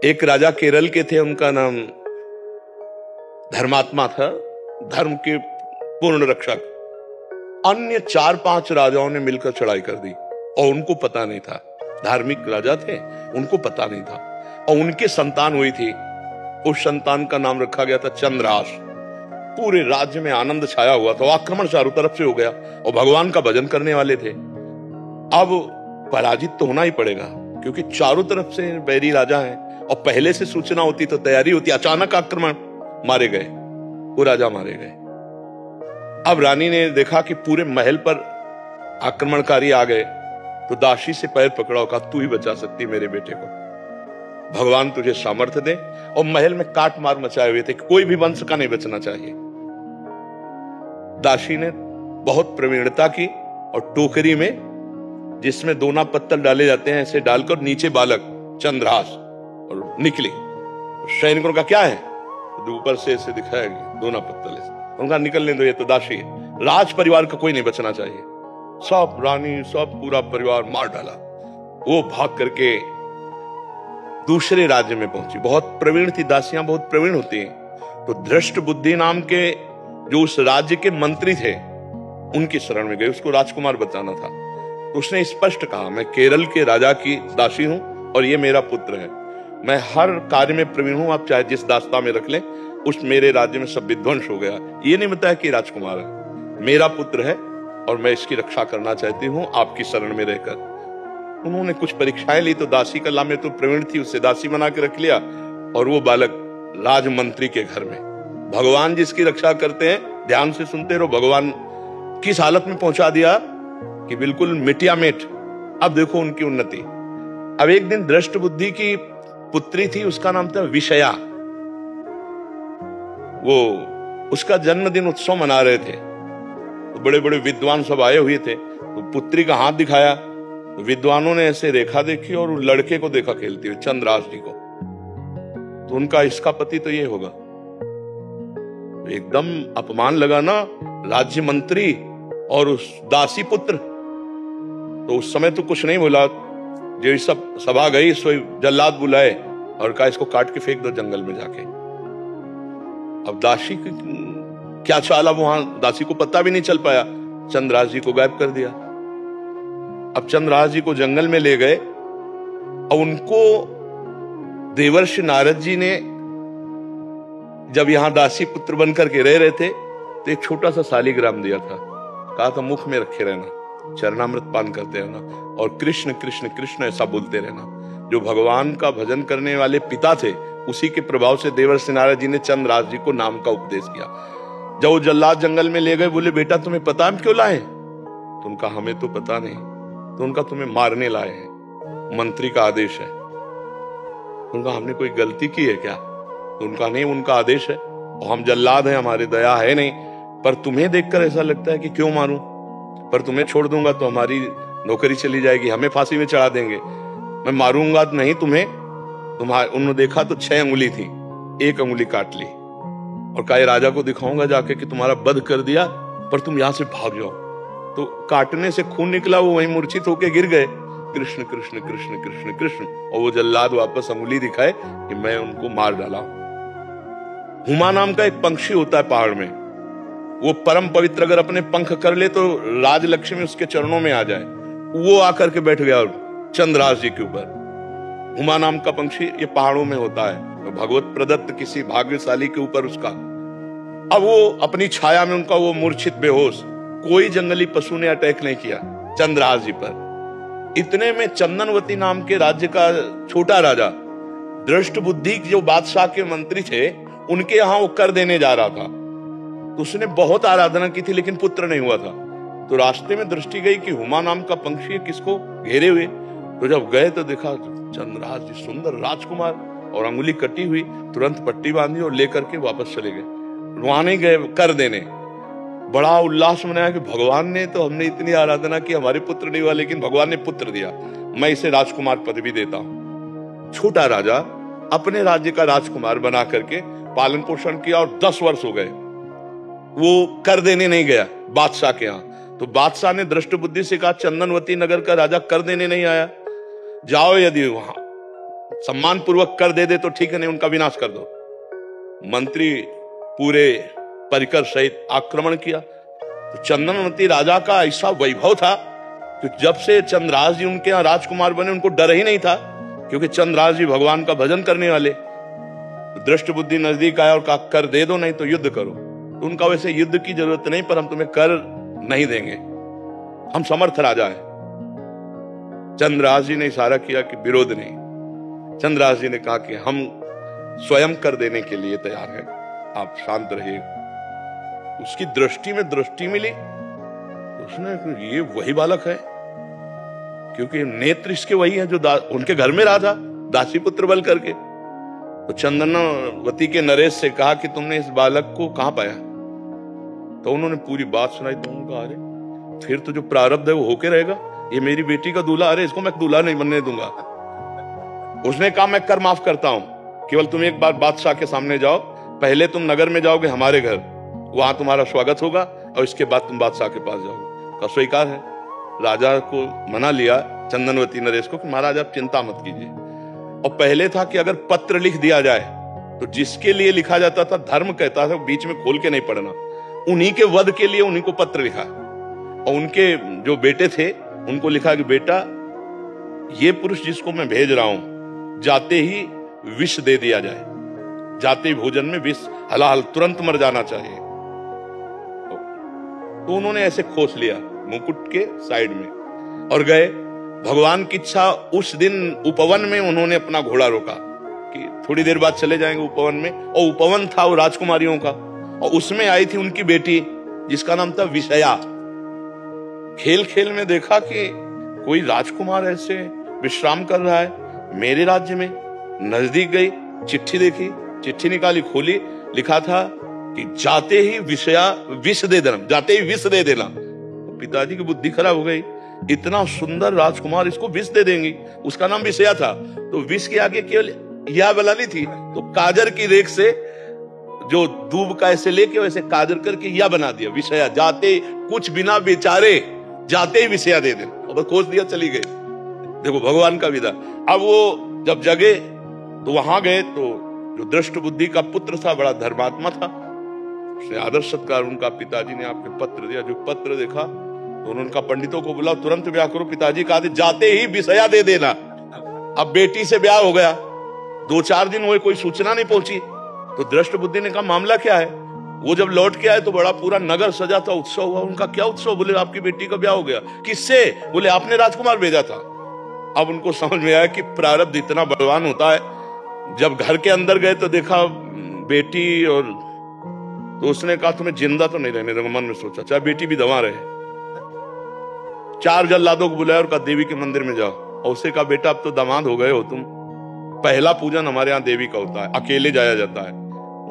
एक राजा केरल के थे, उनका नाम धर्मात्मा था, धर्म के पूर्ण रक्षक। अन्य 4-5 राजाओं ने मिलकर चढ़ाई कर दी और उनको पता नहीं था। धार्मिक राजा थे, उनको पता नहीं था। और उनके संतान हुई थी, उस संतान का नाम रखा गया था चंद्रहास। पूरे राज्य में आनंद छाया हुआ था, आक्रमण चारों तरफ से हो गया और भगवान का भजन करने वाले थे। अब पराजित तो होना ही पड़ेगा, क्योंकि चारों तरफ से बैरी राजा हैं और पहले से सूचना होती तो तैयारी होती। अचानक आक्रमण, मारे गए, वो राजा मारे गए। अब रानी ने देखा कि पूरे महल पर आक्रमणकारी आ गए, तो दासी से पैर पकड़ा और कहा, तू ही बचा सकती मेरे बेटे को, भगवान तुझे सामर्थ्य दे। और महल में काट मार मचाए हुए थे, कोई भी वंश का नहीं बचना चाहिए। दासी ने बहुत प्रवीणता की और टोकरी में, जिसमें दोना पत्तल डाले जाते हैं, ऐसे डालकर नीचे बालक चंद्रहास, और निकली। सैनिकों का क्या है, तो ऊपर से ऐसे दिखाया दोना पत्तल ऐसे। उनका निकलने दो, ये तो दासी है, राज परिवार का कोई नहीं बचना चाहिए। सब रानी, सब पूरा परिवार मार डाला। वो भाग करके दूसरे राज्य में पहुंची। बहुत प्रवीण थी, दासियां बहुत प्रवीण होती हैं। तो धृष्ट बुद्धि नाम के जो उस राज्य के मंत्री थे, उनकी शरण में गए, उसको राजकुमार बताना था। तो उसने स्पष्ट कहा, मैं केरल के राजा की दासी हूं और ये मेरा पुत्र है, मैं हर कार्य में प्रवीण हूं, आप चाहे जिस दास्ता में रख लें, उस मेरे राज्य में सब विध्वंस हो गया। ये नहीं बताया कि राजकुमार है, मेरा पुत्र है और मैं इसकी रक्षा करना चाहती हूं आपकी शरण में रहकर। उन्होंने कुछ परीक्षाएं ली, तो दासी कला में तो प्रवीण थी, उससे दासी बना के रख लिया। और वो बालक राजमंत्री के घर में। भगवान जिसकी रक्षा करते हैं, ध्यान से सुनते रहो, भगवान किस हालत में पहुंचा दिया कि बिल्कुल मिटिया मिट। अब देखो उनकी उन्नति। अब एक दिन दृष्ट बुद्धि की पुत्री थी, उसका नाम था विषया। वो उसका जन्मदिन उत्सव मना रहे थे, तो बड़े बड़े विद्वान सब आए हुए थे। तो पुत्री का हाथ दिखाया, तो विद्वानों ने ऐसे रेखा देखी और लड़के को देखा खेलते हुए, चंद्रहास जी को। तो उनका, इसका पति तो ये होगा। तो एकदम अपमान लगा ना, राज्य मंत्री और उस दासी पुत्र। तो उस समय तो कुछ नहीं बोला। जो सब सभा गई, सो जल्लाद बुलाए और कहा, इसको काट के फेंक दो जंगल में जाके। अब दासी क्या चाला, वहां दासी को पता भी नहीं चल पाया, चंद्रहास जी को गायब कर दिया। अब चंद्रहास जी को जंगल में ले गए और उनको देवर्षि नारद जी ने, जब यहां दासी पुत्र बनकर के रह रहे थे, तो एक छोटा सा शालिग्राम दिया था। कहा था, मुख में रखे रहना, चरणामृत पान करते रहना और कृष्ण कृष्ण कृष्ण ऐसा बोलते रहना। जो भगवान का भजन करने वाले पिता थे, उसी के प्रभाव से देवर्षि नारद जी ने चंद्रहास जी को नाम का उपदेश किया। जब वो जल्लाद जंगल में ले गए, बोले, बेटा तुम्हें पता हम क्यों लाए? तो उनका, हमें तो पता नहीं। तो उनका, तुम्हें मारने लाए हैं, मंत्री का आदेश है। उनका, हमने कोई गलती की है क्या? तो उनका, नहीं, उनका आदेश है और हम जल्लाद हैं, हमारे दया है नहीं, पर तुम्हें देखकर ऐसा लगता है कि क्यों मारूं, पर तुम्हें छोड़ दूंगा तो हमारी नौकरी चली जाएगी, हमें फांसी में चढ़ा देंगे। मैं मारूंगा नहीं तुम्हें। उन्होंने देखा तो 6 अंगुली थी, 1 अंगुली काट ली और कहा, राजा को दिखाऊंगा जाके कि तुम्हारा वध कर दिया, पर तुम यहां से भाग जाओ। तो काटने से खून निकला, वो वहीं मूर्छित होके गिर गए। कृष्ण कृष्ण कृष्ण कृष्ण कृष्ण। और वो जल्लाद वापस अंगुली दिखाए कि मैं उनको मार डाला। हुमा नाम का एक पंक्षी होता है पहाड़ में, वो परम पवित्र, अगर अपने पंख कर ले तो राजलक्ष्मी उसके चरणों में आ जाए। वो आकर के बैठ गया और चंद्रहास जी के ऊपर। हुमा नाम का पंक्षी ये पहाड़ों में होता है, तो भगवत प्रदत्त किसी भाग्यशाली के ऊपर उसका। अब वो अपनी छाया में, उनका वो मूर्छित बेहोश, कोई जंगली पशु ने अटैक नहीं किया चंद्रहास जी पर। इतने में चंदनवती नाम के राज्य का छोटा राजा, दृष्ट बुद्धि जो बादशाह के मंत्री थे, उनके यहां वो कर देने जा रहा था। तो उसने बहुत आराधना की थी, लेकिन पुत्र नहीं हुआ था। तो रास्ते में दृष्टि गई कि हुमा नाम का पंक्षी किसको घेरे हुए। तो जब गए तो देखा चंद्रहास जी, सुंदर राजकुमार, और अंगुली कटी हुई, तुरंत पट्टी बांधी और लेकर के वापस चले गए। वहां नहीं गए कर देने। बड़ा उल्लास मनाया कि भगवान ने तो, हमने इतनी आराधना की, हमारे पुत्र नहीं हुआ, लेकिन भगवान ने पुत्र दिया, मैं इसे राजकुमार पदवी देता हूं। छोटा राजा अपने राज्य का राजकुमार बना करके पालन पोषण किया और 10 वर्ष हो गए। वो कर देने नहीं गया बादशाह के यहां। तो बादशाह ने दृष्ट बुद्धि से कहा, चंदनवती नगर का राजा कर देने नहीं आया, जाओ, यदि वहां सम्मान पूर्वक कर दे तो ठीक है, नहीं उनका विनाश कर दो। मंत्री पूरे परिकर सहित आक्रमण किया। तो चंदनवती राजा का ऐसा वैभव था कि जब से चंद्रराज जी उनके यहाँ राजकुमार बने उनको डर ही नहीं था, क्योंकि चंद्रराज जी भगवान का भजन करने वाले। दृष्ट बुद्धि नजदीक आया और कहा कर दे दो, नहीं तो युद्ध करो। तो उनका वैसे युद्ध की जरूरत नहीं, पर हम तुम्हें कर नहीं देंगे, हम समर्थ राजा है। चंद्रराज जी ने इशारा किया कि विरोध नहीं। चंद्रराज जी ने कहा कि हम स्वयं कर देने के लिए तैयार हैं, आप शांत रहिए। उसकी दृष्टि में दृष्टि मिली, उसने ये वही बालक है, क्योंकि नेत्र इसके वही है जो उनके घर में रहा था दासी पुत्र बल करके। तो चंदनवती के नरेश से कहा कि तुमने इस बालक को कहां पाया? तो उन्होंने पूरी बात सुनाई। तो उनका अरे फिर तो जो प्रारब्ध है वो होके रहेगा, ये मेरी बेटी का दूल्हा, अरे इसको मैं दूल्हा नहीं बनने दूंगा। उसने कहा मैं कर माफ करता हूं, केवल तुम एक बार बादशाह के सामने जाओ, पहले तुम नगर में जाओगे हमारे घर, वहां तुम्हारा स्वागत होगा और इसके बाद तुम बादशाह के पास जाओगे। का स्वीकार है। राजा को मना लिया चंदनवती नरेश को कि महाराज आप चिंता मत कीजिए। और पहले था कि अगर पत्र लिख दिया जाए तो जिसके लिए लिखा जाता था धर्म कहता था बीच में खोल के नहीं पढ़ना, उन्हीं के वध के लिए उन्हीं को पत्र लिखा। और उनके जो बेटे थे उनको लिखा कि बेटा ये पुरुष जिसको मैं भेज रहा हूं जाते ही विष दे दिया जाए, जाते ही भोजन में विष, हलाल तुरंत मर जाना चाहिए। तो उन्होंने ऐसे खोस लिया मुकुट के साइड में और गए। भगवान की इच्छा उस दिन उपवन में उन्होंने अपना घोड़ा रोका कि थोड़ी देर बाद चले जाएंगे उपवन में। और उपवन था वो राजकुमारियों का, और उसमें आई थी उनकी बेटी जिसका नाम था विषया। खेल खेल में देखा कि कोई राजकुमार ऐसे विश्राम कर रहा है मेरे राज्य में। नजदीक गई, चिट्ठी देखी, चिट्ठी निकाली, खोली, लिखा था कि जाते ही विषया विष दे देना, जाते ही विष दे देना। तो पिताजी की बुद्धि खराब हो गई, इतना सुंदर राजकुमार इसको विष दे देंगी। उसका नाम विषया था, तो विष के आगे केवल या बनानी थी, तो काजर की रेख से जो दूब का ऐसे लेके वैसे काजर करके या बना दिया विषया। जाते कुछ बिना बेचारे जाते ही विषया दे दे, और खोज दिया, चली गई। देखो भगवान का विधा। अब वो जब जगे तो वहां गए, तो जो दृष्ट बुद्धि का पुत्र था बड़ा धर्मात्मा था, उसने आदर सत्कार, उनका पिताजी ने आपके पत्र दिया। जो पत्र देखा तो उनका पंडितों को बुलाओ, तुरंत ब्याह करो। पिताजी का आदेश, जाते ही विषया दे देना। अब बेटी से ब्याह हो गया, 2-4 दिन हुए, कोई सूचना नहीं पहुंची। तो दृष्ट बुद्धि ने कहा मामला क्या है? वो जब लौट के आए तो बड़ा पूरा नगर सजा था, उत्सव हुआ। उनका क्या उत्सव? बोले आपकी बेटी का ब्याह हो गया। किससे? बोले आपने राजकुमार भेजा था। अब उनको समझ में आया कि प्रारब्ध इतना बलवान होता है। जब घर के अंदर गए तो देखा बेटी, और तो उसने कहा तुम्हें जिंदा तो नहीं रहने दूंगा। मन में सोचा चाहे बेटी भी दवा रहे। 4 जल्लादों को बुलाया और कहा देवी के मंदिर में जाओ। और उससे कहा बेटा अब तो दामाद हो गए हो तुम, पहला पूजन हमारे यहाँ देवी का होता है, अकेले जाया जाता है।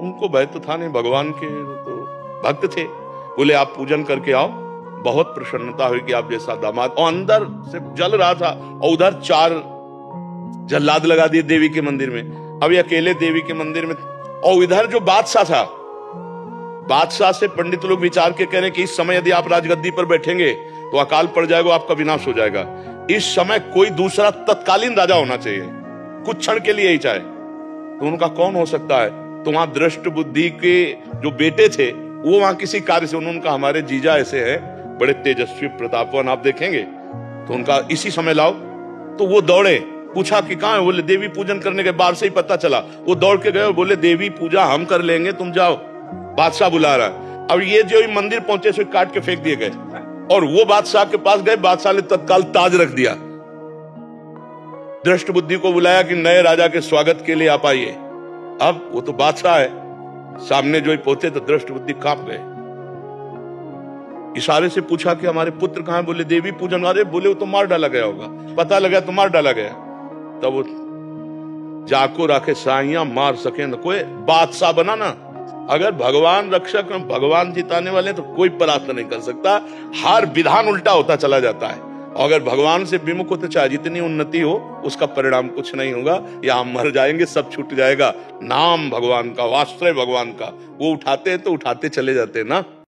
उनको भय तो था नहीं, भगवान के तो भक्त थे। बोले आप पूजन करके आओ, बहुत प्रसन्नता हुई कि आप जैसा दामाद। और अंदर से जल रहा था, और उधर 4 जल्लाद लगा दिए देवी के मंदिर में। अब ये अकेले देवी के मंदिर में, और इधर जो बादशाह था, बादशाह से पंडित लोग विचार के कह रहे कि इस समय यदि आप राजगद्दी पर बैठेंगे तो अकाल पड़ जाएगा, आपका विनाश हो जाएगा। इस समय कोई दूसरा तत्कालीन राजा होना चाहिए, कुछ क्षण के लिए ही चाहे। तो उनका कौन हो सकता है? तो वहां दृष्ट बुद्धि के जो बेटे थे वो वहां किसी कार्य से, उन्होंने कहा हमारे जीजा ऐसे हैं बड़े तेजस्वी प्रतापवान, आप देखेंगे, तो उनका इसी समय लाओ। तो वो दौड़े, पूछा कि कहां है? बोले देवी पूजन करने के बाद से ही पता चला। वो दौड़ के गए और बोले देवी पूजा हम कर लेंगे, तुम जाओ, बादशाह बुला रहा है। अब ये जो मंदिर पहुंचे सो काट के फेंक दिए गए, और वो बादशाह के पास गए। बादशाह ने तत्काल ताज रख दिया। दृष्ट बुद्धि को बुलाया कि नए राजा के स्वागत के लिए आप आइए। अब वो तो बादशाह है, सामने जो ही पहुंचे तो दृष्ट बुद्धि कांप गए। इशारे से पूछा कि हमारे पुत्र कहां है? बोले देवी पूजन वाले। बोले वो तो मार डाला गया होगा। पता लगा तो मार डाला गया। तब वो जाको राखे साइयां मार सके न कोई, बादशाह बना ना। अगर भगवान रक्षक, भगवान जिताने वाले तो कोई परास्त नहीं कर सकता। हर विधान उल्टा होता चला जाता है। अगर भगवान से विमुख होते चाहे जितनी उन्नति हो, उसका परिणाम कुछ नहीं होगा। या हम मर जाएंगे, सब छूट जाएगा। नाम भगवान का, आश्रय भगवान का, वो उठाते हैं तो उठाते चले जाते हैं ना।